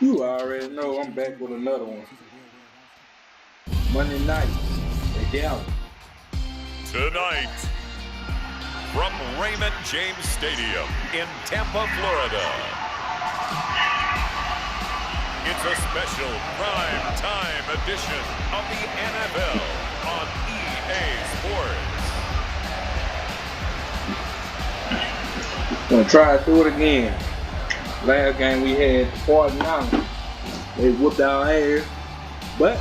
You already know I'm back with another one. Monday night at Dallas. Tonight, from Raymond James Stadium in Tampa, Florida, it's a special prime time edition of the NFL on EA Sports. Gonna try to do it again. Last game we had the 49ers. They whooped our ass, but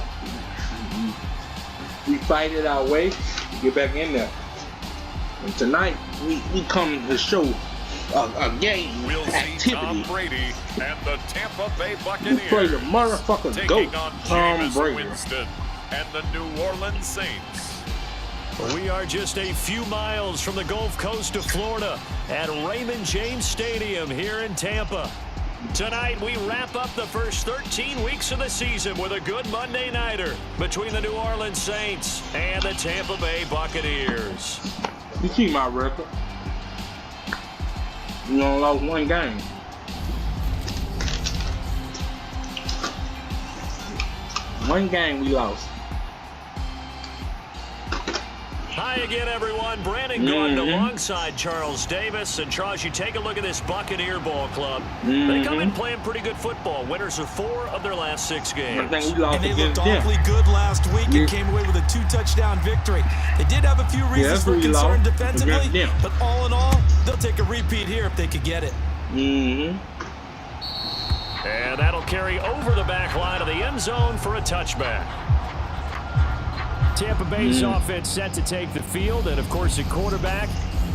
we fight it our way to get back in there. And tonight we come to show a game we'll activity. See Tom Brady and the Tampa Bay Buccaneers we play the motherfucking GOAT, Tom Brady, Winston and the New Orleans Saints. We are just a few miles from the Gulf Coast of Florida at Raymond James Stadium here in Tampa. Tonight, we wrap up the first 13 weeks of the season with a good Monday nighter between the New Orleans Saints and the Tampa Bay Buccaneers. You see my record. We only lost one game. One game we lost. Hi again, everyone. Brandon Gordon alongside Charles Davis. And Charles, you take a look at this Buccaneer ball club. They come in playing pretty good football. Winners of 4 of their last 6 games. I think we lost and they against looked awfully good last week and came away with a 2-touchdown victory. They did have a few reasons for concern defensively, but all in all, they'll take a repeat here if they could get it. And that'll carry over the back line of the end zone for a touchback. Tampa Bay's offense set to take the field, and of course, a quarterback,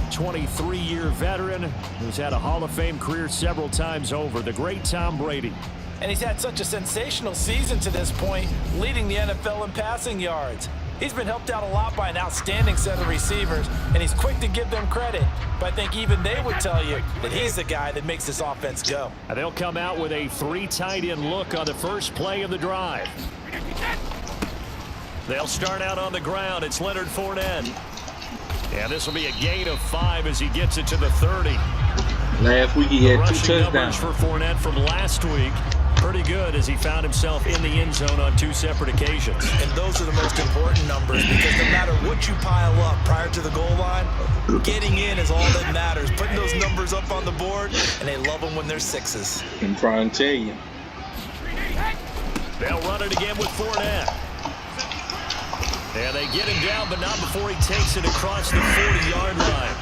23-year veteran who's had a Hall of Fame career several times over, the great Tom Brady. And he's had such a sensational season to this point, leading the NFL in passing yards. He's been helped out a lot by an outstanding set of receivers, and he's quick to give them credit. But I think even they would tell you that he's the guy that makes this offense go. And they'll come out with a 3 tight end look on the first play of the drive. They'll start out on the ground. It's Leonard Fournette. And this will be a gain of 5 as he gets it to the 30. Last week he had 2 touchdowns. Numbers for Fournette from last week. Pretty good as he found himself in the end zone on 2 separate occasions. And those are the most important numbers because no matter what you pile up prior to the goal line, getting in is all that matters. Putting those numbers up on the board, and they love them when they're 6s. I'm trying to tell you. They'll run it again with Fournette. And they get him down, but not before he takes it across the 40-yard line.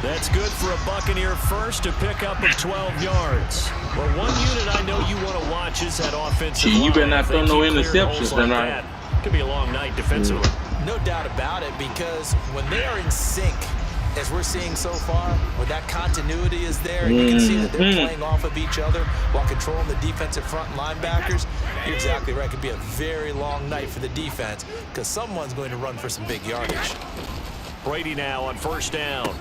That's good for a Buccaneer first to pick up of 12 yards. Well, one unit I know you want to watch is that offensive line. You better not throw no interceptions tonight. Could be a long night defensively. No doubt about it, because when they are in sync, as we're seeing so far, where that continuity is there, and you can see that they're playing off of each other while controlling the defensive front linebackers, you're exactly right. It could be a very long night for the defense because someone's going to run for some big yardage. Brady now on first down.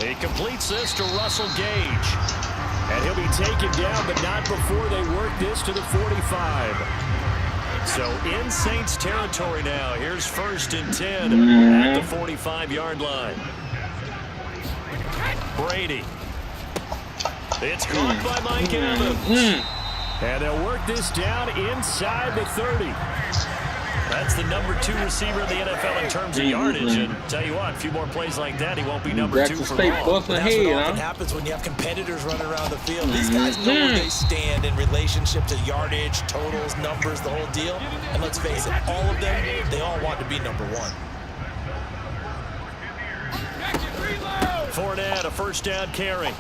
He completes this to Russell Gage. And he'll be taken down, but not before they work this to the 45. So in Saints territory now. Here's 1st and 10 at the 45-yard line. Brady. It's caught by Mike Evans. And they'll work this down inside the 30. That's the number 2 receiver in the NFL in terms of yardage. And tell you what, a few more plays like that, he won't be number 2 for long. That's what often happens when you have competitors running around the field. These guys know where they stand in relationship to yardage, totals, numbers, the whole deal. And let's face it, all of them, they all want to be number 1. Fournette, a first down carry.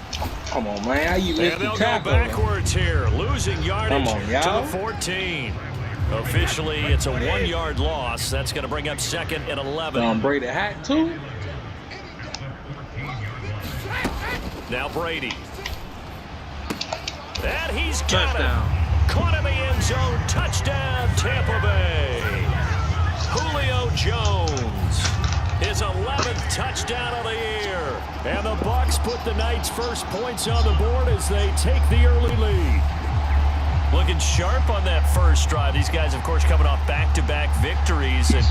Come on, man. How you miss and the they'll tackle? Go backwards here, losing yardage to the 14. Officially, it's a 1-yard loss. That's going to bring up 2nd and 11. Tom Brady hat too. Now Brady. And he's got Touchdown. it. Caught in the end zone. Touchdown, Tampa Bay. Julio Jones. His 11th touchdown of the year. And the Bucs put the night's first points on the board as they take the early lead. Looking sharp on that first drive. These guys, of course, coming off back-to-back victories. And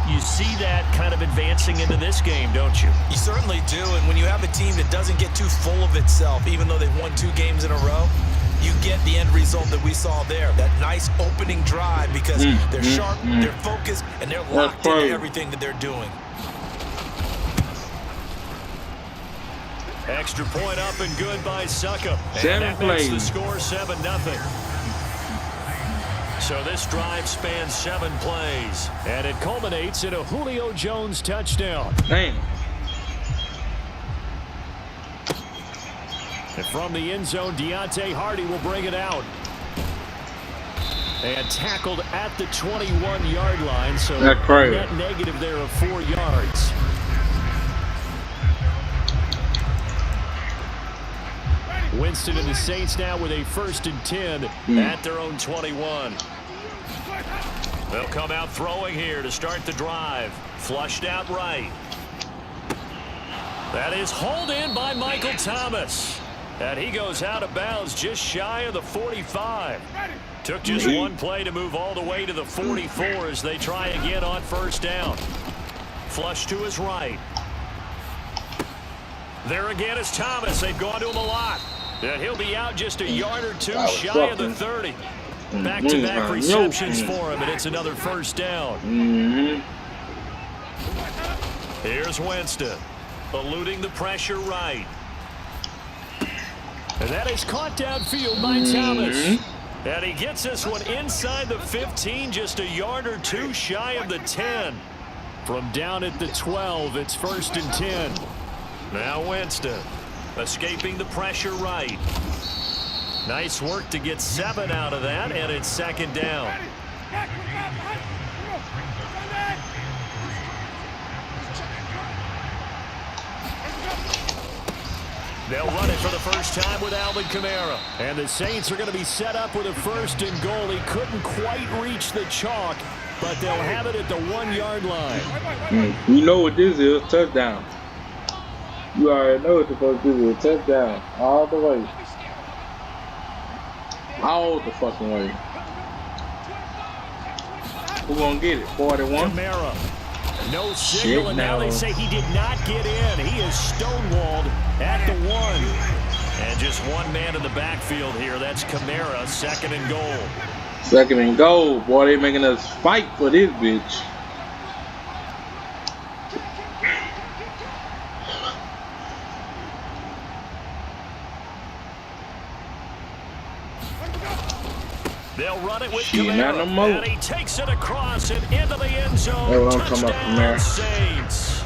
you see that kind of advancing into this game, don't you? You certainly do. And when you have a team that doesn't get too full of itself, even though they've won 2 games in a row, you get the end result that we saw there. That nice opening drive because they're sharp, they're focused, and they're locked into everything that they're doing. Extra point up and good by Succop. And that makes the score 7-0. So this drive spans 7 plays, and it culminates in a Julio Jones touchdown. Damn. And from the end zone, Deontay Hardy will bring it out. And tackled at the 21-yard line, so net negative there of 4 yards. Winston and the Saints now with a 1st and 10 at their own 21. They'll come out throwing here to start the drive. Flushed out right. That is hauled in by Michael Thomas. And he goes out of bounds just shy of the 45. Took just one play to move all the way to the 44 as they try again on 1st down. Flush to his right. There again is Thomas. They've gone to him a lot. And he'll be out just a yard or 2 shy of the 30. Back-to-back receptions for him, and it's another 1st down. Here's Winston, eluding the pressure right. And that is caught downfield by Thomas. And he gets this one inside the 15, just a yard or 2 shy of the 10. From down at the 12, it's 1st and 10. Now Winston, escaping the pressure right. Nice work to get 7 out of that, and it's 2nd down. They'll run it for the first time with Alvin Kamara. And the Saints are going to be set up with a 1st and goal. He couldn't quite reach the chalk, but they'll have it at the 1-yard line. You know what this is, touchdown. You already know what you're supposed to do, a touchdown. All the way. All the fucking way. Who gonna get it? 41? Kamara. No signal, and now they say he did not get in. He is stonewalled at the 1. And just one man in the backfield here. That's Kamara, 2nd and goal. 2nd and goal. Boy, they making us fight for this bitch. They'll run it with Kamara, and he takes it across and into the end zone. Touchdown, Saints.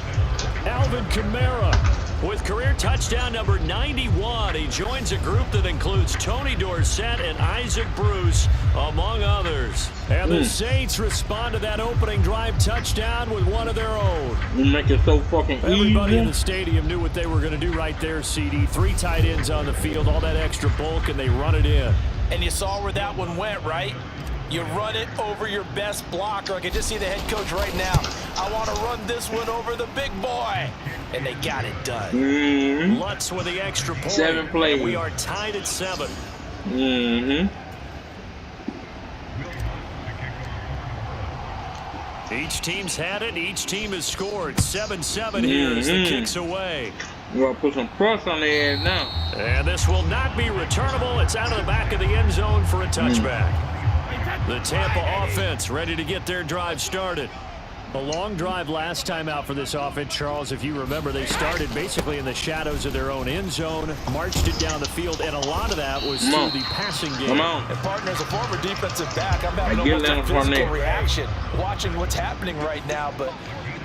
Alvin Kamara with career touchdown number 91. He joins a group that includes Tony Dorsett and Isaac Bruce, among others. And the Saints respond to that opening drive touchdown with one of their own. You make it so fucking easy. Everybody in the stadium knew what they were going to do right there, CD. 3 tight ends on the field, all that extra bulk, and they run it in. And you saw where that one went, right? You run it over your best blocker. I can just see the head coach right now. I want to run this one over the big boy. And they got it done. Lutz with the extra point. 7 plays. We are tied at 7. Each team's had it. Each team has scored. 7-7 here as the kick's away. You want to put some press on their ass now. And this will not be returnable. It's out of the back of the end zone for a touchback. The Tampa offense ready to get their drive started. A long drive last time out for this offense, Charles. If you remember, they started basically in the shadows of their own end zone, marched it down the field, and a lot of that was through the passing game. Come on. And partner, as a former defensive back, I'm having almost a physical reaction watching what's happening right now, but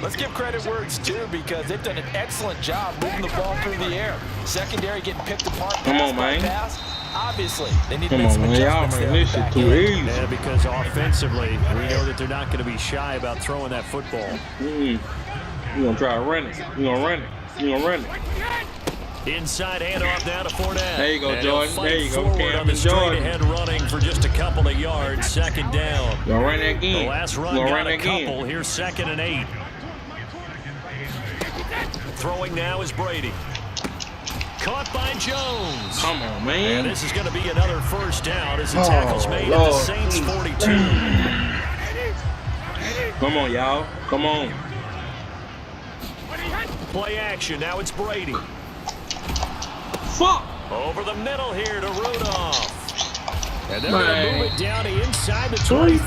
let's give credit where it's due because they've done an excellent job moving the ball through the air. Secondary getting picked apart. Come on, man. Pass. Obviously, they need to make some adjustments there. This shit too easy. Yeah, because offensively, we know that they're not going to be shy about throwing that football. You're going to try to run it. You're going to run it. You're going to run it. Inside handoff now to Fournette. There you go, and Jordan. There you go, Cam. On the straight ahead running for just a couple of yards. 2nd down. You're going to run that again. The last run got a couple. Here's 2nd and 8. Throwing now is Brady. Caught by Jones. Come on, man. And this is going to be another 1st down as the tackle's made at the Saints 42. Come on, y'all. Come on. Play action. Now it's Brady. Fuck. Over the middle here to Rudolph. And they're going to move it down to inside the 3 25.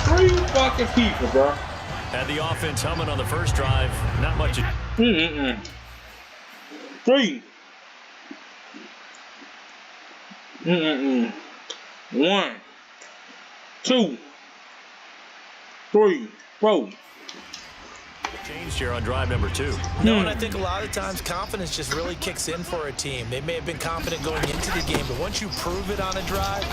people. 3 fucking people, bro. Had the offense humming on the first drive. Not much. 3. 1, 2, 3, 4. Changed here on drive number 2. No, and I think a lot of times confidence just really kicks in for a team. They may have been confident going into the game, but once you prove it on a drive,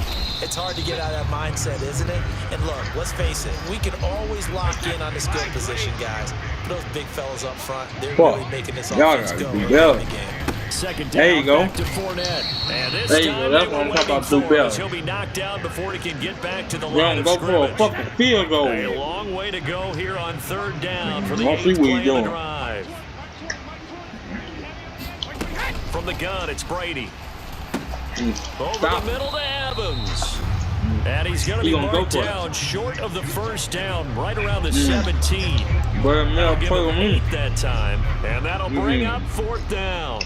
it's hard to get out of that mindset, isn't it? And look, let's face it, we can always lock in on the skill position, guys. But those big fellas up front, they're really making this offense go early in the game. Second down, there you go. Back to Fournette. And this there you time go. That's what I'm talking about. Do better. He'll be knocked down before he can get back to the We're line gonna of go for a scrimmage. fucking field goal. A long way to go here on 3rd down for the Let's see 8th what play he's of the doing. drive. From the gun, it's Brady. Over the middle to Evans. And he's going to be marked down short of the first down, right around the 17. That'll give him 8 that time, and that'll bring up 4th down.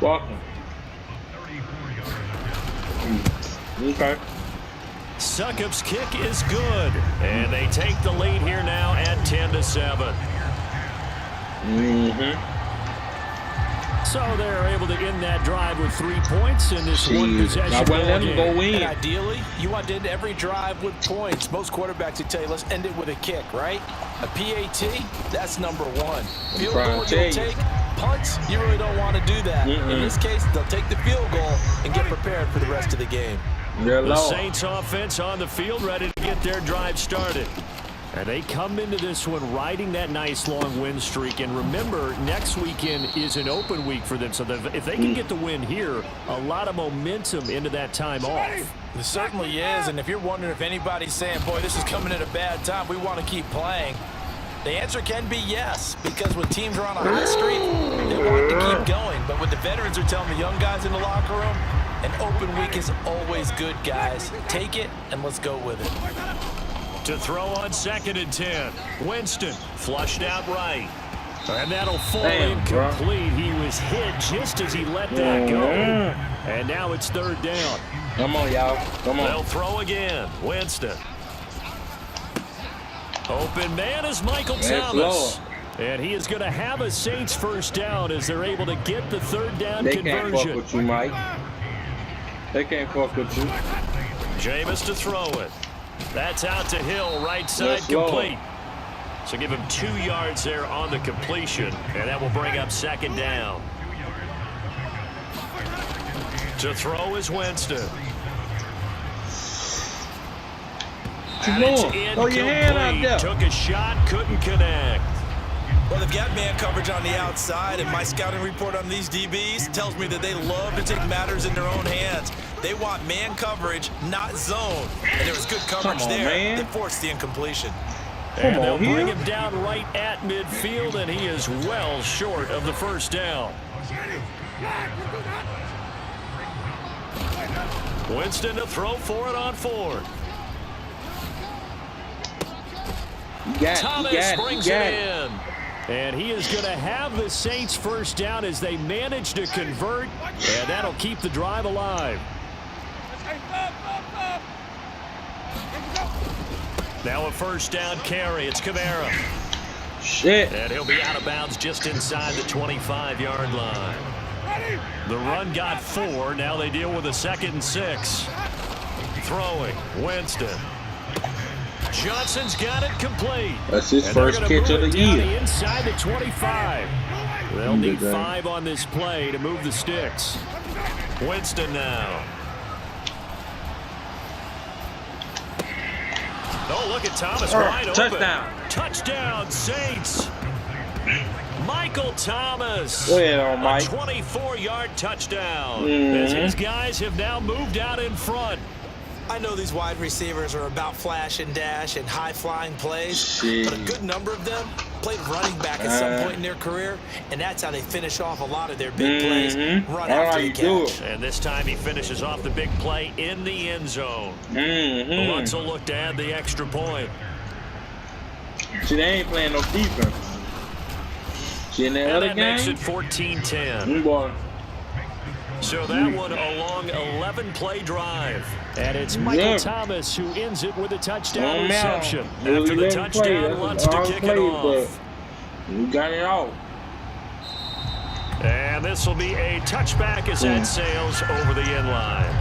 Walking. Okay. Succop's kick is good, and they take the lead here now at 10-7. So they're able to end that drive with 3 points in this one possession ball game. Go in. And ideally, you want to end every drive with points. Most quarterbacks would tell you, let's end it with a kick, right? A PAT, that's number 1. Field goal you'll take. Punts, you really don't want to do that. In this case, they'll take the field goal and get prepared for the rest of the game. The Saints offense on the field ready to get their drive started. And they come into this one riding that nice long win streak. And remember, next weekend is an open week for them. So if they can get the win here, a lot of momentum into that time off. It certainly is. And if you're wondering if anybody's saying, boy, this is coming at a bad time, we want to keep playing, the answer can be yes. Because when teams are on a hot streak, they want to keep going. But what the veterans are telling the young guys in the locker room, an open week is always good, guys. Take it, and let's go with it. To throw on 2nd and 10. Winston flushed out right. And that'll fall incomplete. He was hit just as he let that go. And now it's 3rd down. Come on, y'all. Come on. They'll throw again. Winston. Open man is Michael Thomas. And he is going to have a Saints 1st down as they're able to get the 3rd down conversion. They can't fuck with you, Mike. They can't fuck with you. Jameis to throw it. That's out to Hill, right side complete. So give him 2 yards there on the completion, and that will bring up 2nd down. To throw is Winston. And it's incomplete. Took a shot, couldn't connect. Well, they've got man coverage on the outside, and my scouting report on these DBs tells me that they love to take matters in their own hands. They want man coverage, not zone. And there was good coverage there that forced the incompletion. And they'll bring him down right at midfield, and he is well short of the 1st down. Winston to throw for it on 4th. Thomas brings it in. And he is going to have the Saints 1st down as they manage to convert, and that'll keep the drive alive. Now a 1st down carry. It's Kamara. And he'll be out of bounds just inside the 25-yard line. The run got 4. Now they deal with a 2nd and 6. Throwing. Winston. Johnson's got it complete. That's his first catch of the year. Inside the 25. They'll need 5 on this play to move the sticks. Winston now. Oh, look at Thomas wide open. Touchdown, Saints. Michael Thomas. Go ahead on, Mike. A 24-yard touchdown. As his guys have now moved out in front. I know these wide receivers are about flash and dash and high-flying plays, but a good number of them played running back at some point in their career, and that's how they finish off a lot of their big plays, run after the catch. And this time he finishes off the big play in the end zone. Lutz will look to add the extra point. See, they ain't playing no defense. See, in that other game, makes it 14-10. So that one a long 11-play drive. And it's Michael Thomas who ends it with a touchdown reception. After the touchdown, wants to kick it off. You got it off. And this will be a touchback as that sails over the end line.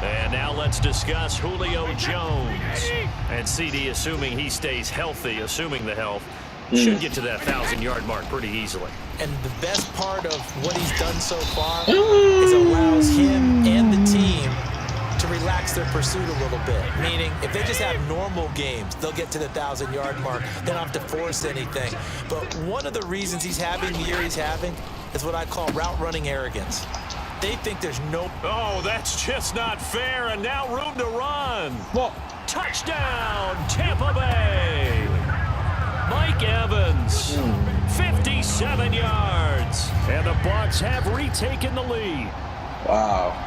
And now let's discuss Julio Jones. And CD, assuming he stays healthy, assuming the health, should get to that 1,000-yard mark pretty easily. And the best part of what he's done so far is allows him and the team to relax their pursuit a little bit. Meaning, if they just have normal games, they'll get to the 1,000-yard mark. They don't have to force anything. But one of the reasons he's having the year he's having is what I call route running arrogance. They think there's no... Oh, that's just not fair. And now room to run. Well, touchdown, Tampa Bay. Mike Evans, 57 yards. And the Bucs have retaken the lead. Wow.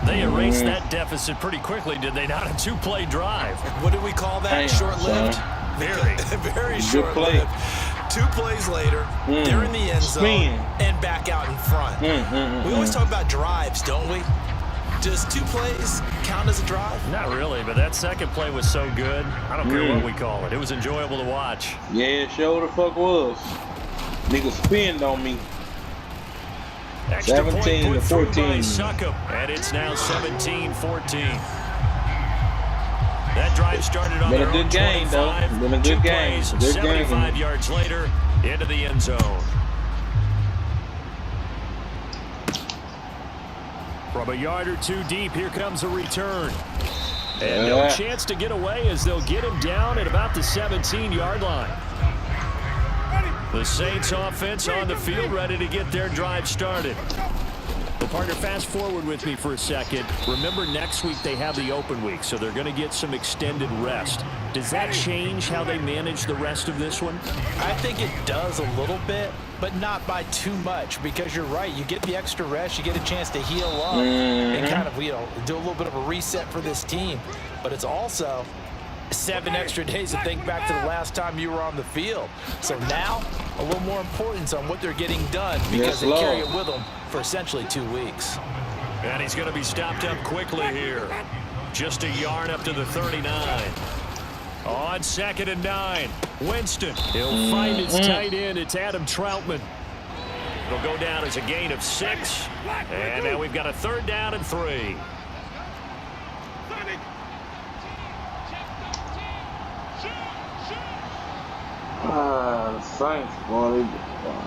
They erased that deficit pretty quickly, did they not? A two-play drive. What do we call that? Short-lived? Very short-lived. 2 plays later, they're in the end zone and back out in front. We always talk about drives, don't we? Does 2 plays count as a drive? Not really, but that second play was so good. I don't care what we call it. It was enjoyable to watch. Yeah, it sure the fuck was. Nigga spinned on me. Extra 17 to 14. And it's now 17-14. That drive started on their own 25. Been a good game. Plays, 75 yards later, into the end zone. From a yard or 2 deep, here comes a return. And no chance to get away as they'll get him down at about the 17-yard line. The Saints offense on the field, ready to get their drive started. Well, partner, fast forward with me for a second. Remember, next week they have the open week, so they're going to get some extended rest. Does that change how they manage the rest of this one? I think it does a little bit, but not by too much, because you're right. You get the extra rest, you get a chance to heal up and kind of, do a little bit of a reset for this team. But it's also 7 extra days to think back to the last time you were on the field. So now, a little more importance on what they're getting done, because they carry it with them for essentially 2 weeks. And he's going to be stopped up quickly here. Just a yard up to the 39. On 2nd and 9. Winston. He'll find his tight end. It's Adam Troutman. It'll go down as a gain of 6. And now we've got a 3rd down and 3. Saints, boy,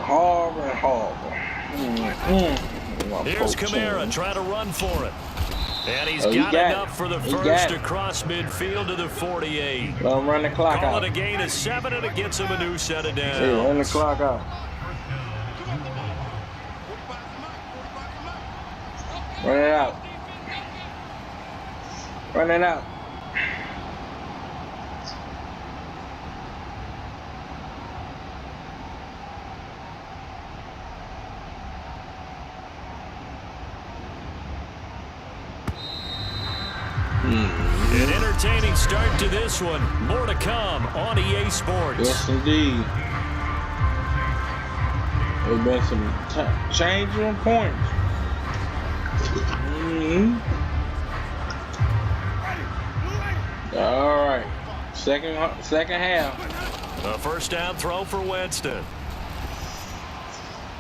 horrible and horrible. Here's Kamara trying to run for it. And he's got enough for the first across midfield to the 48. Run the clock out. Call it a gain of 7, and it gets him a new set of downs. Yeah, run the clock out. Run it out. Run it out. An entertaining start to this one. More to come on EA Sports. Yes, indeed. There's been some changing points. All right. Second half. A first down throw for Winston.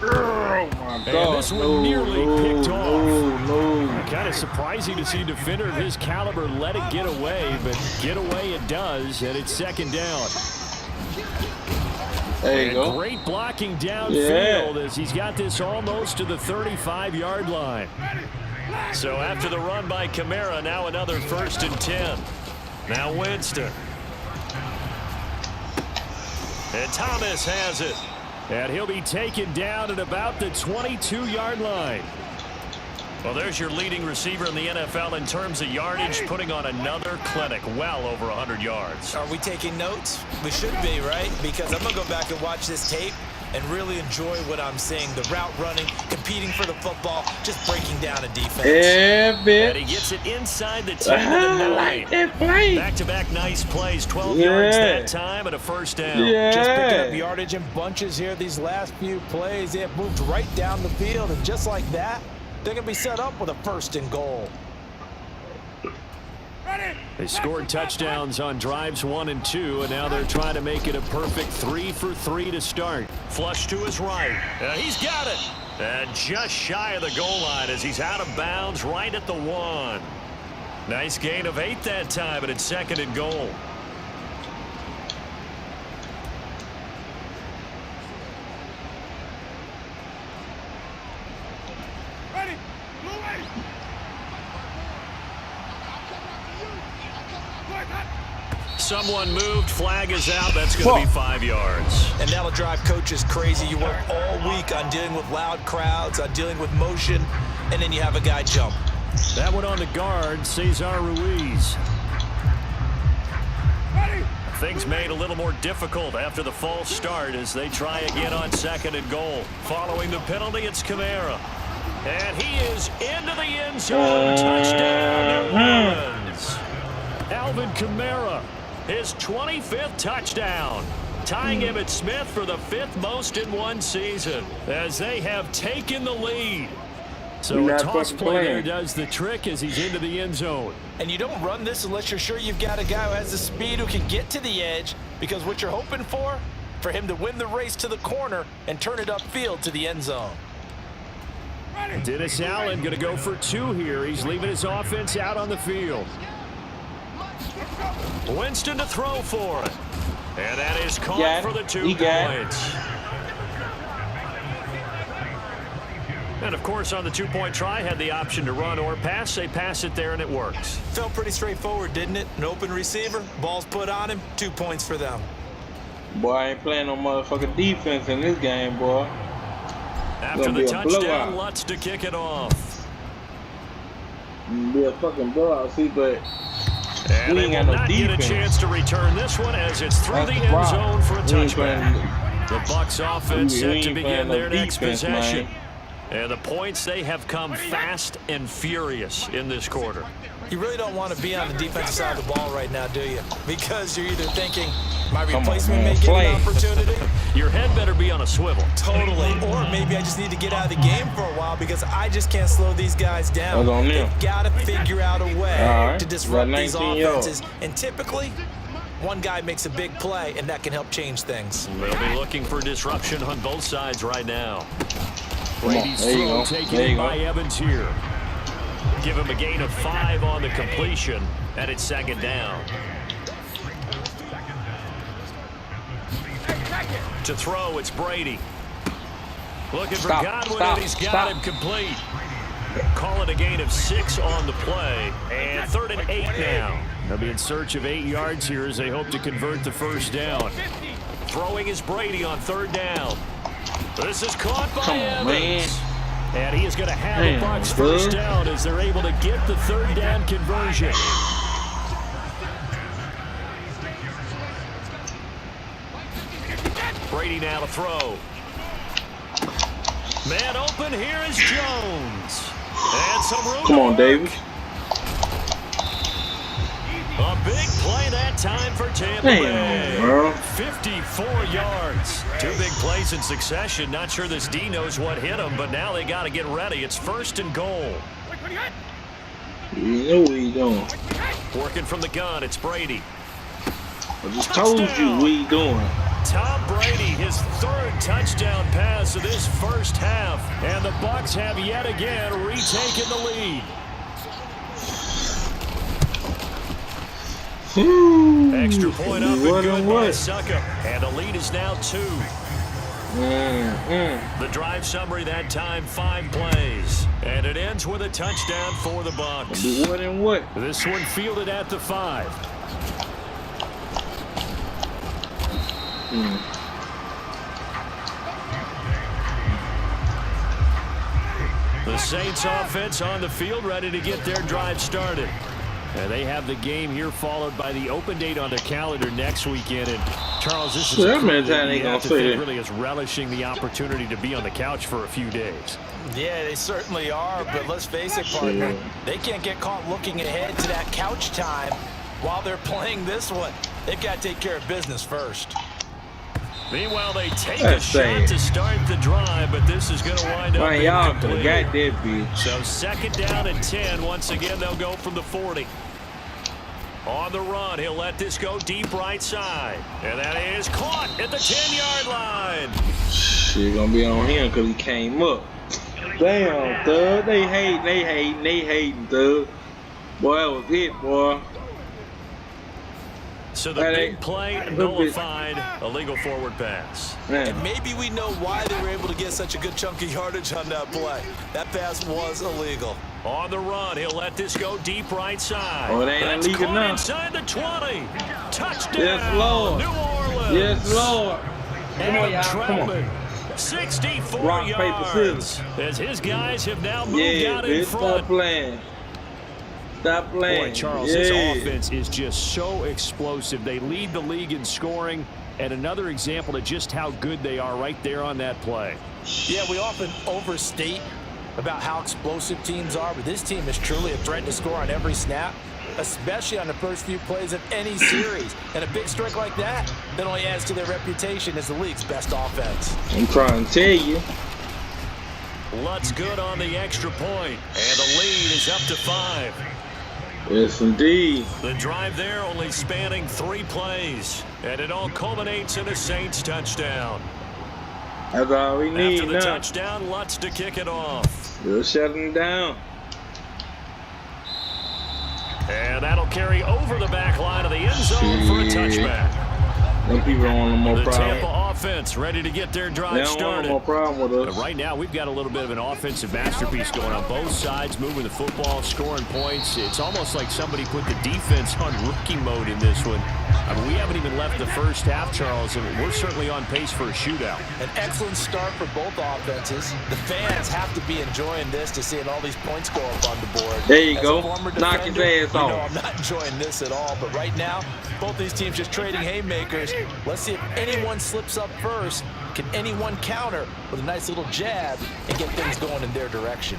Oh my God! And this one nearly picked off. Kind of surprising to see a defender of his caliber let it get away, but get away it does, and it's 2nd down. There you go. Great blocking downfield as he's got this almost to the 35-yard line. So after the run by Kamara, now another 1st and 10. Now Winston. And Thomas has it. And he'll be taken down at about the 22-yard line. Well, there's your leading receiver in the NFL in terms of yardage, putting on another clinic, well over 100 yards. Are we taking notes? We should be, right? Because I'm going to go back and watch this tape. and really enjoy what I'm seeing. The route running, competing for the football, just breaking down a defense. Yeah, And he gets it inside the 10 to the 9. Like that play. Back-to-back nice plays, 12 yards that time and a first down. Just picking up yardage in bunches here these last few plays. They have moved right down the field, and just like that, they're going to be set up with a 1st and goal. They scored touchdowns on drives 1 and 2, and now they're trying to make it a perfect 3 for 3 to start. Flush to his right. He's got it. And just shy of the goal line as he's out of bounds right at the 1. Nice gain of 8 that time, but it's 2nd and goal. Someone moved, flag is out, that's going to be 5 yards. And that'll drive coaches crazy. You work all week on dealing with loud crowds, on dealing with motion, and then you have a guy jump. That one on the guard, Cesar Ruiz. Things made a little more difficult after the false start as they try again on 2nd and goal. Following the penalty, it's Kamara. And he is into the end zone. Touchdown, New Orleans. Alvin Kamara. His 25th touchdown, tying Emmitt Smith for the 5th most in one season as they have taken the lead. So a toss play there does the trick as he's into the end zone. And you don't run this unless you're sure you've got a guy who has the speed who can get to the edge, because what you're hoping for him to win the race to the corner and turn it upfield to the end zone. Dennis Allen going to go for 2 here. He's leaving his offense out on the field. Winston to throw for it. And that is caught for the 2 points. And, of course, on the 2-point try, had the option to run or pass. They pass it there, and it works. Felt pretty straightforward, didn't it? An open receiver, ball's put on him, 2 points for them. Boy, I ain't playing no motherfucking defense in this game, boy. After the touchdown, Lutz to kick it off. Be a fucking blowout, see, but and we they ain't will got no not defense. get a chance to return this one as it's through the end zone for a touchback. The Bucs offense set to begin their next possession. Man. And the points, they have come fast and furious in this quarter. You really don't want to be on the defensive side of the ball right now, do you? Because you're either thinking, my replacement may get an opportunity. Your head better be on a swivel. Totally. Or maybe I just need to get out of the game for a while because I just can't slow these guys down. They've got to figure out a way to disrupt these offenses. And typically, one guy makes a big play, and that can help change things. They'll be looking for disruption on both sides right now. Brady's throw taken in by Evans here. Give him a gain of 5 on the completion, and it's 2nd down. To throw, it's Brady. Looking for Godwin, and he's got him complete. Call it a gain of 6 on the play, and 3rd and 8 now. They'll be in search of 8 yards here as they hope to convert the 1st down. Throwing is Brady on 3rd down. This is caught by Evans. And he is going to have the Bucs 1st down as they're able to get the 3rd down conversion. Brady now to throw. Man open, here is Jones. And some room. Come on, Davis. A big play that time for Tampa Bay. 54 yards. 2 big plays in succession. Not sure this D knows what hit him, but now they got to get ready. It's 1st and goal. You know what he's doing. Working from the gun, it's Brady. I just told you what he's doing. Tom Brady, his 3rd touchdown pass of this first half. And the Bucs have yet again retaken the lead. Extra point up and good by Sucker. And the lead is now 2. The drive summary that time, 5 plays. And it ends with a touchdown for the Bucs. What and what? This one fielded at the 5. The Saints offense on the field ready to get their drive started. And they have the game here followed by the open date on their calendar next weekend. And Charles, this is a That crew man that ain't you gonna have to say think that. really is relishing the opportunity to be on the couch for a few days. Yeah, they certainly are, but let's face it, partner, they can't get caught looking ahead to that couch time while they're playing this one. They've got to take care of business first. Meanwhile, they take a shot to start the drive, but this is going to wind up being incomplete. Got that bitch. So 2nd down and 10. Once again, they'll go from the 40. On the run, he'll let this go deep right side. And that is caught at the 10-yard line. Shit gonna be on him because he came up. Damn, Thug. They hating, Thug. Boy, that was it, boy. So the big play nullified, a legal forward pass. Man. And maybe we know why they were able to get such a good chunk of yardage on that play. That pass was illegal. On the run, he'll let this go deep right side. Oh, it ain't That's illegal caught now. Inside the 20. Touchdown, Yes, Lord. New Orleans. Yes, Lord. Come on, y'all. Come on. 64 Rock, paper, yards. scissors. As his guys have now moved out in bitch, front. stop playing. Stop playing. Boy, Charles, this offense is just so explosive. They lead the league in scoring, and another example of just how good they are right there on that play. Yeah, we often overstate about how explosive teams are, but this team is truly a threat to score on every snap, especially on the first few plays of any series. And a big strike like that only adds to their reputation as the league's best offense. I'm trying to tell you. Lutz good on the extra point, and the lead is up to 5. Yes, indeed. The drive there only spanning 3 plays, and it all culminates in a Saints touchdown. That's all we need After the now. touchdown, Lutz to kick it off. We'll shut him down. And that'll carry over the back line of the end zone for a touchback. Them people don't want no more The problem. Tampa offense ready to get their They drive don't want started. no more problem with But us. right now, we've got a little bit of an offensive masterpiece going on both sides, moving the football, scoring points. It's almost like somebody put the defense on rookie mode in this one. I mean, we haven't even left the first half, Charles, and we're certainly on pace for a shootout. An excellent start for both offenses. The fans have to be enjoying this to seeing all these points go up on the board. There you As go. a former Knock his defender, ass you off. know I'm not enjoying this at all, but right now, both these teams just trading haymakers. Let's see if anyone slips up first. Can anyone counter with a nice little jab and get things going in their direction?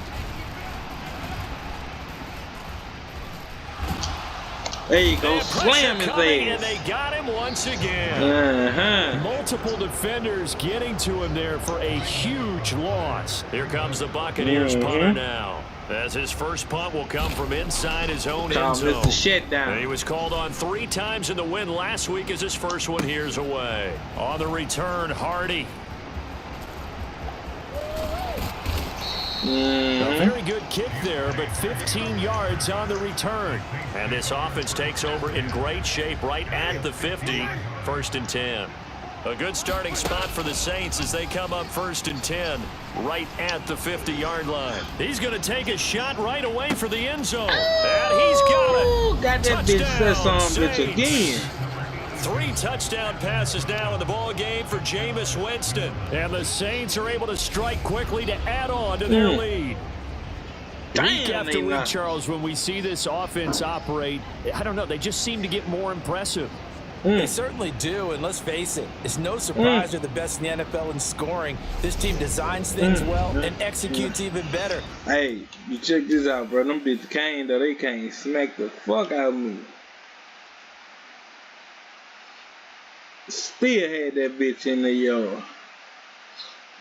There you go. And Slam his pressure coming, and ass. they got him once again. Multiple defenders getting to him there for a huge loss. Here comes the Buccaneers punter now. As his first punt will come from inside his own end zone. Mr. Shutdown. And he was called on 3 times in the win last week as his first one here's away. On the return, Hardy. A very good kick there, but 15 yards on the return. And this offense takes over in great shape right at the 50, 1st and 10. A good starting spot for the Saints as they come up 1st and 10 right at the 50-yard line. He's going to take a shot right away for the end zone. And he's got it. Got that bitch again. 3 touchdown passes now in the ball game for Jameis Winston. And the Saints are able to strike quickly to add on to their lead. Week after week, Charles, when we see this offense operate, I don't know, they just seem to get more impressive. They certainly do, and let's face it, it's no surprise they're the best in the NFL in scoring. This team designs things well and executes even better. Hey, you check this out, bro. Them bitches came, though. They can't smack the fuck out of me. Still had that bitch in the yard.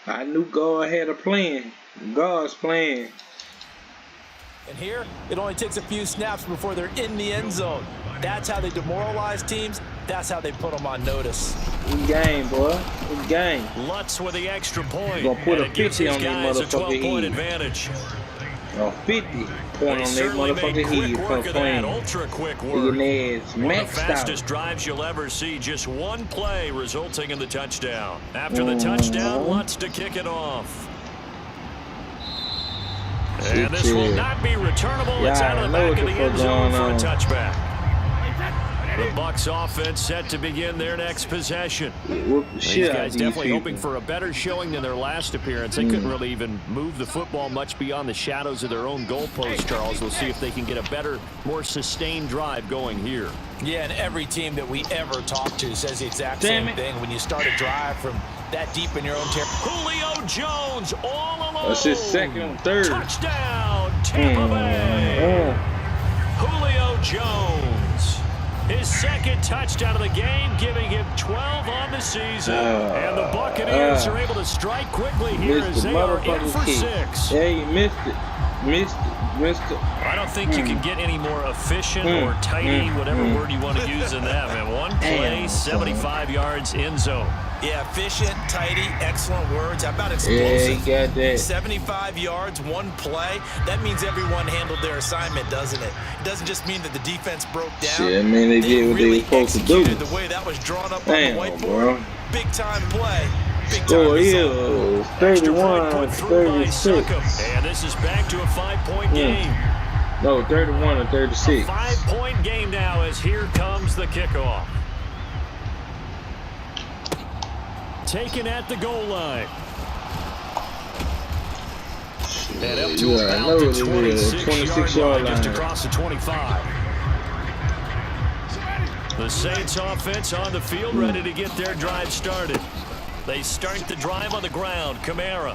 I knew God had a plan. God's plan. And here, it only takes a few snaps before they're in the end zone. That's how they demoralize teams. That's how they put them on notice. Good game, boy. Good game. Lutz with the extra point. Gonna put and a 50 on that a 12-point motherfucker advantage. A 50 point on that motherfucking head for playing. Ultra quick work. One of the fastest drives you'll ever see. Just one play resulting in the touchdown. After the touchdown, Lutz to kick it off. And this will not be returnable. It's out of the back of the end zone for a touchback. The Bucs offense set to begin their next possession. These guys definitely hoping for a better showing than their last appearance. They couldn't really even move the football much beyond the shadows of their own goalpost, Charles. We'll see if they can get a better, more sustained drive going here. Yeah, and every team that we ever talk to says the exact same thing. When you start a drive from that deep in your own territory. Julio Jones all alone. That's his second, third. Touchdown, Tampa Bay. Julio Jones. His second touchdown of the game, giving him 12 on the season. And the Buccaneers are able to strike quickly here as they are in for 6. Yeah, you missed it. Missed it. I don't think you can get any more efficient or tidy, whatever word you want to use in that, man. One play, 75 yards, end zone. Yeah, efficient, tidy, excellent words. How about explosive? Yeah, you got that. 75 yards, one play. That means everyone handled their assignment, doesn't it? It doesn't just mean that the defense broke down. Yeah, man, they did what really they were supposed to do. The way that was drawn up on the whiteboard. Bro. Big time play. Big time result. 31, 36. And this is back to a 5-point game. No, 31 and 36. A 5-point game now as here comes the kickoff. Taken at the goal line. And up to about the 26-yard line, just across the 25. The Saints offense on the field, ready to get their drive started. They start the drive on the ground. Kamara.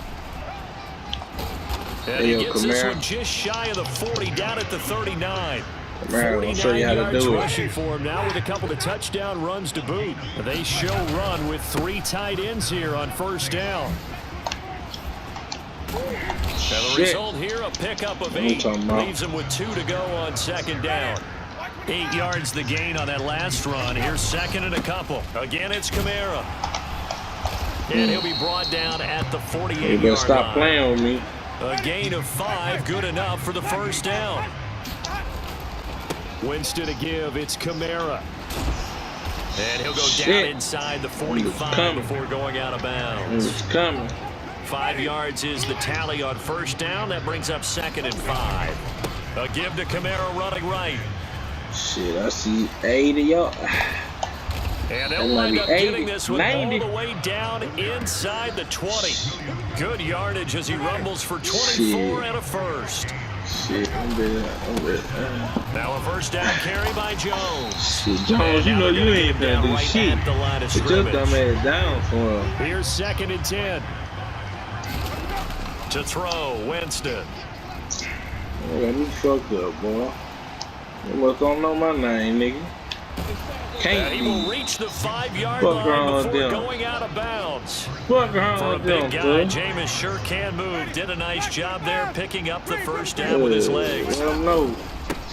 And he gets this one just shy of the 40, down at the 39. 49 yards rushing for him now with a couple of touchdown runs to boot. They show run with 3 tight ends here on first down. And the result here, a pickup of 8. Leaves them with 2 to go on second down. 8 yards the gain on that last run. Here's second and a couple. Again, it's Kamara. And he'll be brought down at the 48-yard line. You better stop playing with me. A gain of 5, good enough for the first down. Winston to give, it's Kamara. And he'll go down inside the 45 before going out of bounds. It's coming. 5 yards is the tally on first down. That brings up second and 5. A give to Kamara running right. Shit, I see 80 yards. And they'll wind up getting this one all the way down inside the 20. Good yardage as he rumbles for 24 and a first. Shit, I'm ready. Now a first down carry by Jones. Shit, Jones, you know you ain't gonna do shit. It's just dumb ass down for him. Here's second and 10. To throw, Winston. Oh, got me fucked up, boy. You must don't know my name, nigga. He will reach the 5-yard line before going out of bounds. For a big guy, Jameis sure can move. Did a nice job there picking up the first down with his legs.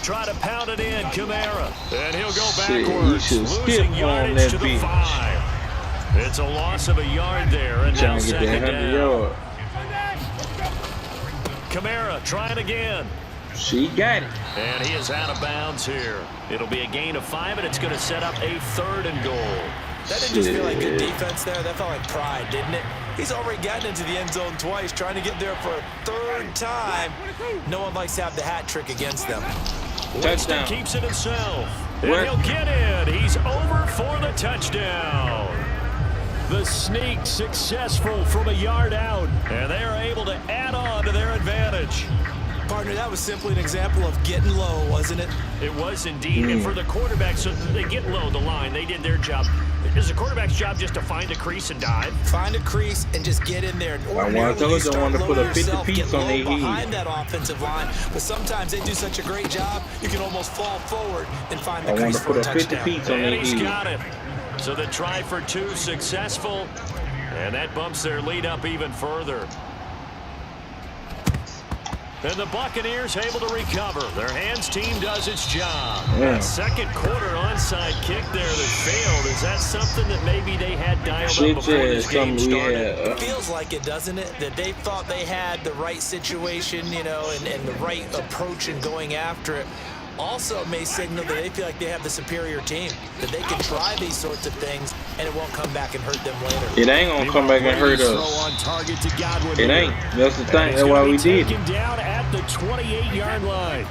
Try to pound it in, Kamara. And he'll go backwards, losing yardage to the 5. It's a loss of a yard there, and now second down. Kamara trying again. She got it. And he is out of bounds here. It'll be a gain of 5, and it's going to set up a 3rd and goal. That didn't just feel like good defense there. That felt like pride, didn't it? He's already gotten into the end zone twice, trying to get there for a 3rd time. No one likes to have the hat trick against them. Winston keeps it himself. And he'll get in. He's over for the touchdown. The sneak successful from a yard out, and they are able to add on to their advantage. Partner, that was simply an example of getting low, wasn't it? It was indeed. And for the quarterback, so they get low the line. They did their job. Is the quarterback's job just to find a crease and dive? Find a crease and just get in there. I want to put a 50-piece on their behind that offensive line, but sometimes they do such a great job, you can almost fall forward and find the crease for a touchdown. And he's got it. So the try for 2 successful, and that bumps their lead up even further. And the Buccaneers able to recover. Their hands team does its job. That second quarter onside kick there that failed. Is that something that maybe they had dialed up before this game started? It feels like it, doesn't it? That they thought they had the right situation, you know, and the right approach in going after it. Also may signal that they feel like they have the superior team, that they can try these sorts of things and it won't come back and hurt them later. It ain't gonna come back and hurt us. It ain't. That's the thing. That's why we did. Down at the 28-yard line.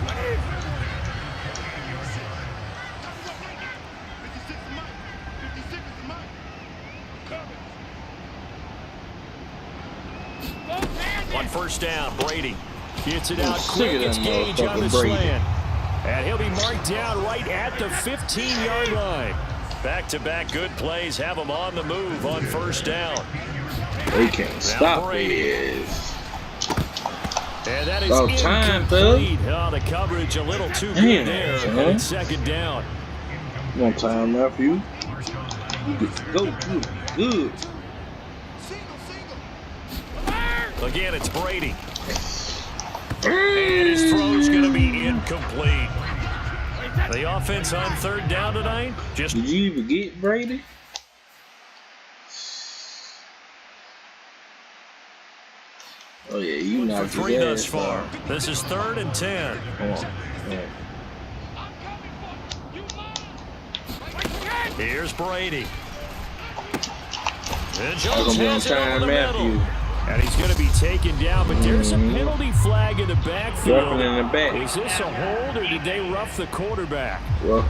first down. Brady gets it out Sick quick. of It's that Gage on the motherfucking Brady. slant. And he'll be marked down right at the 15-yard line. Back-to-back good plays have him on the move on first down. They can't stop it. And that is About time, Phil. Oh, the coverage a little too good there. And it's second down. One time, Matthew. Go good. Again, it's Brady. And his throw's going to be incomplete. The offense on third down tonight. Did you even get Brady? Oh yeah, you knocked for 3 thus ass far. down. This is 3rd and 10. Come on. Here's Brady. And That's Jones gonna be on has it over time, the middle. Matthew. And he's going to be taken down, but there's a penalty flag in the backfield. Roughing in the back. Is this a hold, or did they rough the quarterback? Well,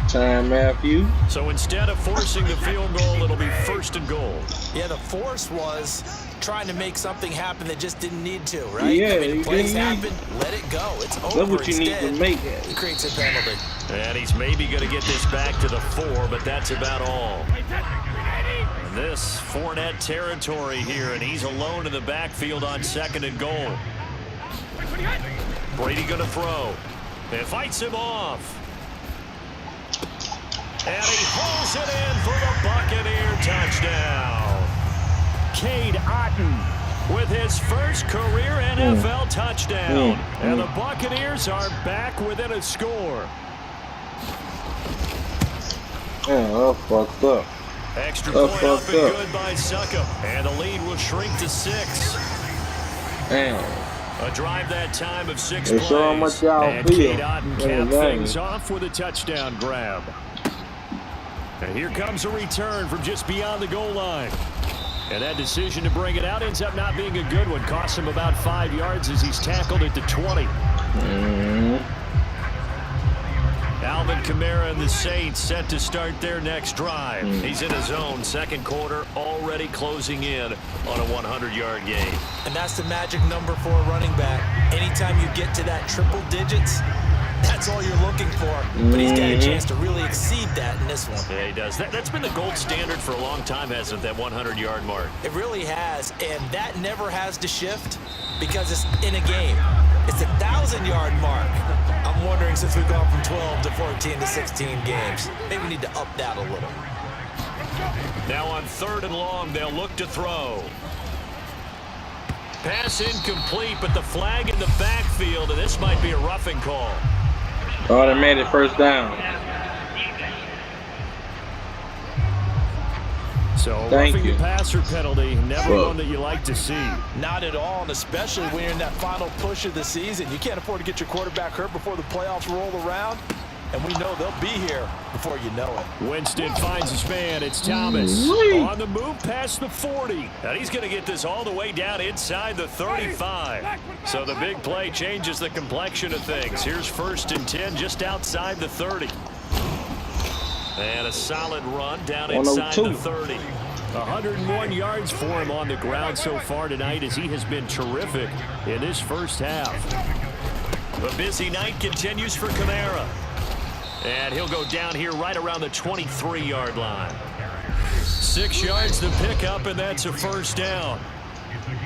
time, Matthew. So instead of forcing the field goal, it'll be 1st and goal. Yeah, the force was trying to make something happen that just didn't need to, right? Yeah, I mean, you plays didn't happen, let it go. It's over. That's what you need Instead, to make it. He creates a penalty. And he's maybe going to get this back to the 4, but that's about all. And this Fournette territory here, and he's alone in the backfield on 2nd and goal. Brady going to throw. And fights him off. And he pulls it in for the Buccaneer touchdown. Cade Otton with his first career NFL touchdown. And the Buccaneers are back within a score. Yeah, that's fucked up. Extra That's point up fucked and up. good by Suckup. And the lead will shrink to 6. Damn. A drive that time of 6 They plays. show how much y'all And feel. Cade Otton capped Yeah, things off with a touchdown grab. And here comes a return from just beyond the goal line. And that decision to bring it out ends up not being a good one. Costs him about 5 yards as he's tackled at the 20. Alvin Kamara and the Saints set to start their next drive. He's in his own 2nd quarter, already closing in on a 100-yard game. And that's the magic number for a running back. Anytime you get to that triple digits, that's all you're looking for. But he's got a chance to really exceed that in this one. Yeah, he does. That's been the gold standard for a long time, hasn't it, that 100-yard mark? It really has, and that never has to shift because it's in a game. It's a 1,000-yard mark. I'm wondering, since we've gone from 12 to 14 to 16 games, maybe we need to up that a little. Now on 3rd and long, they'll look to throw. Pass incomplete, but the flag in the backfield, and this might be a roughing call. Oh, they made it first down. So roughing the passer penalty, never one that you like to see. Not at all, and especially when you're in that final push of the season. You can't afford to get your quarterback hurt before the playoffs roll around, and we know they'll be here before you know it. Winston finds his man. It's Thomas on the move past the 40. And he's going to get this all the way down inside the 35. So the big play changes the complexion of things. Here's 1st and 10 just outside the 30. And a solid run down inside the 30. 101 yards for him on the ground so far tonight as he has been terrific in this first half. The busy night continues for Kamara. And he'll go down here right around the 23-yard line. 6 yards to pick up, and that's a first down.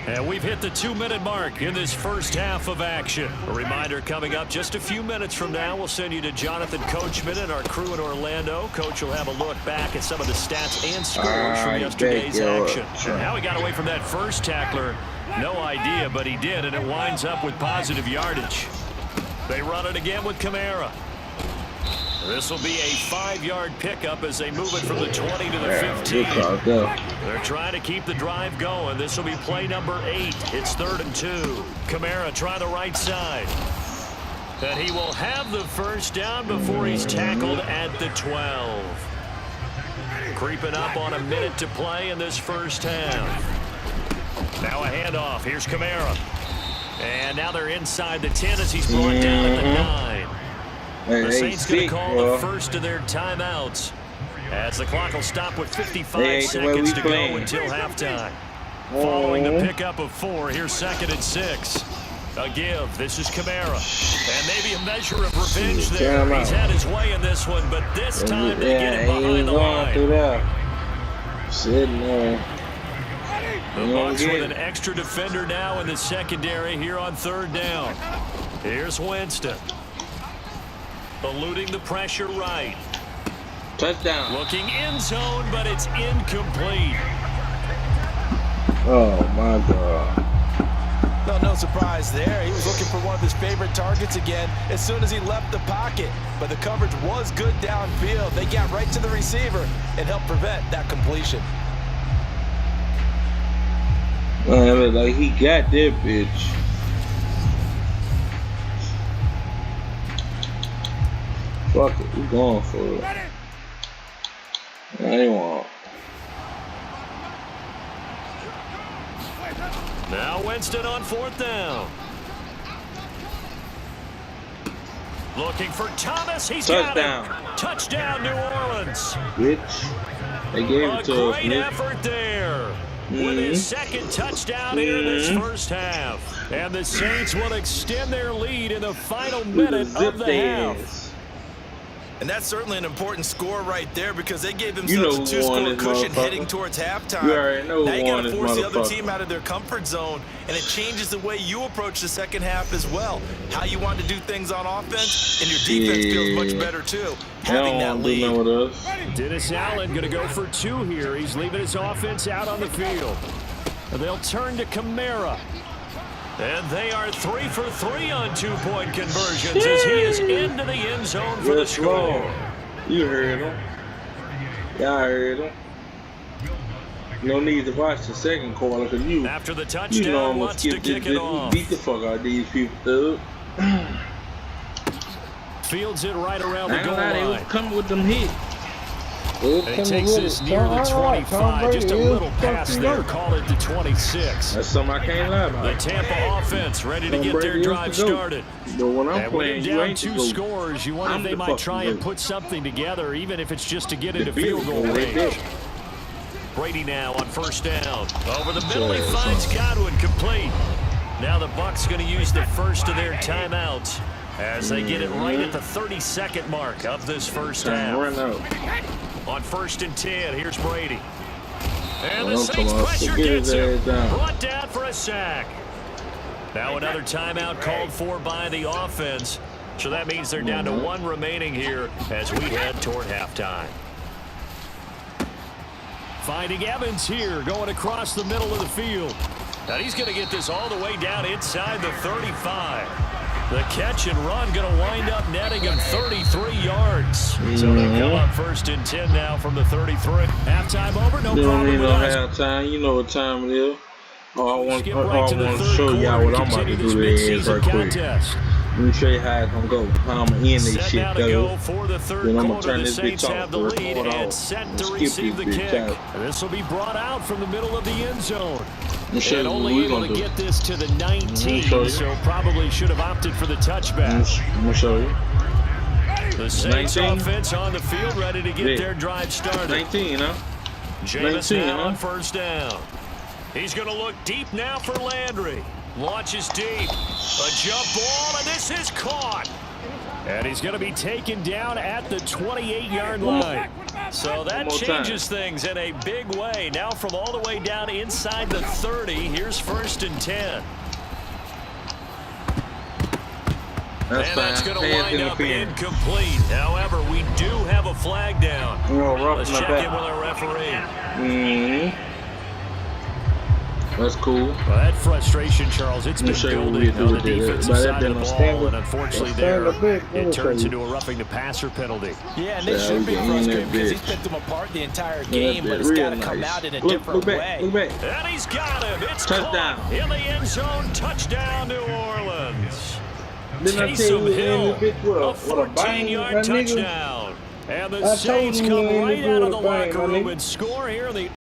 And we've hit the 2-minute mark in this first half of action. A reminder, coming up just a few minutes from now, we'll send you to Jonathan Coachman and our crew in Orlando. Coach will have a look back at some of the stats and scores from yesterday's action. And how he got away from that first tackler, no idea, but he did, and it winds up with positive yardage. They run it again with Kamara. This will be a 5-yard pickup as they move it from the 20 to the 15. They're trying to keep the drive going. This will be play number 8. It's 3rd and 2. Kamara try the right side. And he will have the first down before he's tackled at the 12. Creeping up on a minute to play in this first half. Now a handoff. Here's Kamara. And now they're inside the 10 as he's brought down at the 9. The Saints going to call the first of their timeouts as the clock will stop with 55 seconds to go until halftime. Following the pickup of 4, here's 2nd and 6. A give. This is Kamara. And maybe a measure of revenge there. He's had his way in this one, but this time they get him behind the line. Sitting there. The Bucs with an extra defender now in the secondary here on 3rd down. Here's Winston. Eluding the pressure right. Touchdown. Looking end zone, but it's incomplete. Oh, my God. No surprise there. He was looking for one of his favorite targets again as soon as he left the pocket. But the coverage was good downfield. They got right to the receiver and helped prevent that completion. Man, like he got that bitch. Fuck it, we going for it. I ain't want. Now Winston on 4th down. Looking for Thomas. He's Touchdown. got him. Touchdown, New Orleans. Bitch. They gave it to us. A great effort there. With his 2nd touchdown here in this first half. And the Saints will extend their lead in the final minute of the half. And that's certainly an important score right there because they gave themselves a 2-score cushion heading towards halftime. You already know now you got to this force the other team out of their comfort zone, and it changes the way you approach the second half as well. How you want to do things on offense, and your defense feels much better too, having that lead. With us. Dennis Allen going to go for 2 here. He's leaving his offense out on the field. They'll turn to Kamara. And they are 3 for 3 on 2-point conversions as he is into the end zone for the score. You heard him. Y'all heard him. No need to watch the second quarter because you, after the touchdown, you know I'm gonna wants to kick it off. Beat the fuck out of these people, Fields it right around the goal line. They was coming with them hits. He takes this near the 25, just a little pass there, call it the 26. That's something I can't lie about. The Tampa offense ready to get their drive started. But when I'm playing, you down ain't 2 scores, you wonder if they might try and put something together, even if it's just to get into field goal range. Brady now on 1st down. Over the middle, he finds Godwin complete. Now the Bucs going to use the first of their timeouts as they get it right at the 32nd mark of this first half. On 1st and 10, here's Brady. And the Saints pressure gets him. Brought down for a sack. Now another timeout called for by the offense. So that means they're down to 1 remaining here as we head toward halftime. Finding Evans here, going across the middle of the field. Now he's going to get this all the way down inside the 35. The catch and run going to wind up netting him 33 yards. So they'll come up 1st and 10 now from the 33. Halftime over, no problem with us. Halftime, you know what time it is. I want to show y'all what I'm about to do today right quick. Let me show you how it's going to go. How I'm going to end this shit, though. Then I'm going to turn this bitch off. Skip this bitch out. This will be brought out from the middle of the end zone. And only able to get this to the 19, so probably should have opted for the touchback. I'm going to show you. The Saints offense on the field ready to get their drive started. 19, huh? Jameis now on 1st down. He's going to look deep now for Landry. Launches deep. A jump ball, and this is caught. And he's going to be taken down at the 28-yard line. So that changes things in a big way. Now from all the way down inside the 30, here's 1st and 10. That's going to wind up incomplete. However, we do have a flag down. Let's check in with our referee. That's cool. Well, that frustration, Charles, it's been building on the defensive side of the ball, and unfortunately there, it turns into a roughing the passer penalty. Yeah, and they should be frustrated because he's picked them apart the entire game, but it's got to come out in a different way. And he's got him. It's touchdown. In the end zone, touchdown, New Orleans. Taysom Hill, a 14-yard touchdown. And the Saints come right out of the locker room and score here in the